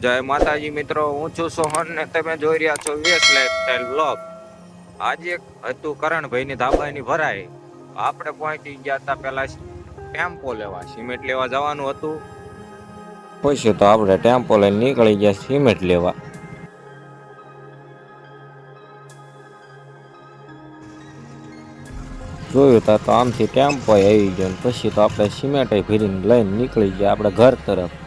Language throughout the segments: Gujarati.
જય માતાજી મિત્રો, હું છું સોહન ને તમે જોઈ રહ્યા છો વીએસ લાઈફસ્ટાઈલ બ્લોગ। આજે હતું કરણભાઈની ધાબાની ભરાઈ। આપણે પહોંચી ગયા હતા પેલા ટેમ્પો લેવા, સિમેન્ટ લેવા જવાનું હતું। પછી તો આપણે ટેમ્પો લઈને નીકળી ગયા સિમેન્ટ લેવા। જોયું તા તો આમથી ટેમ્પો આવી ગયો, પછી તો આપણે સિમેન્ટ ભરીને લઈને નીકળી ગયા આપણે ઘર તરફ।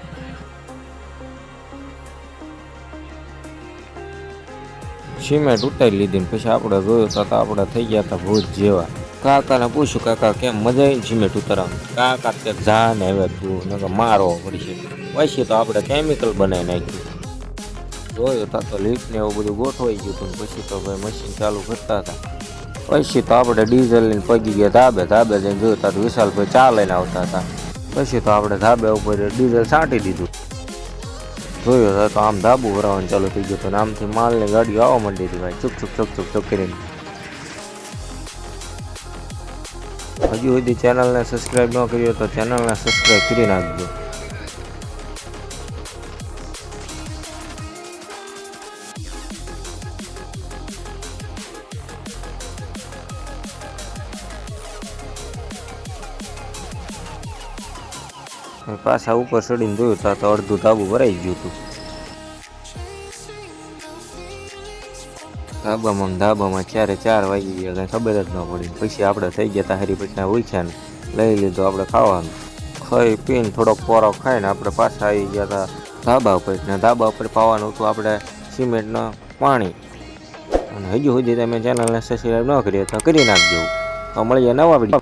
સિમેન્ટ ઉતારી લીધી ને પછી આપણે જોયું તો આપણે થઈ ગયા હતા ભૂત જેવા। કાકાને પૂછ્યું, કાકા કેમ મજા આવી સિમેન્ટ ઉતારવાનું? કાકા કે જા ને હવે તું મારવો પડશે। પછી તો આપણે કેમિકલ બનાવી નાખ્યું। જોયું તા તો લીક ને એવું બધું ગોઠવાઈ ગયું હતું। પછી તો ભાઈ મશીન ચાલુ કરતા હતા। પછી તો આપણે ડીઝલ લઈને પગી ગયા ધાબે જઈને જોયું તા વિશાલભાઈ ચા લઈને આવતા હતા। પછી તો આપણે ધાબે ઉપર ડીઝલ છાંટી દીધું। જોયું તો આમ ધાબુ ભરાવાનું ચાલુ થઈ ગયું હતું। આમથી માલની ગાડીઓ આવવા માંડી હતી ભાઈ, ચુક કરીને। હજુ સુધી ચેનલને સબસ્ક્રાઈબ ન કરી તો ચેનલને સબસ્ક્રાઈબ કરી નાખજો। પાછા ઉપર ચડીને જોયું તો અડધું ધાબુ ભરાઈ ગયું હતું। ધાબામાં ચારે 4 વાગી ગયા, કઈ ખબર જ ન પડી। પછી આપણે થઈ ગયા હતા હરિપટના ઉછાને લઈ લીધું આપણે ખાવાનું। ખાઈ પીને થોડોક પોરો ખાઈને આપણે પાછા આવી ગયા હતા ધાબા ઉપર। ને ધાબા ઉપર પાવાનું હતું આપણે સિમેન્ટનું પાણી। અને હજુ સુધી તમે ચેનલને સબસ્ક્રાઈબ ન કરી તો કરી નાખજો। તો મળીએ નવા વિડીયો।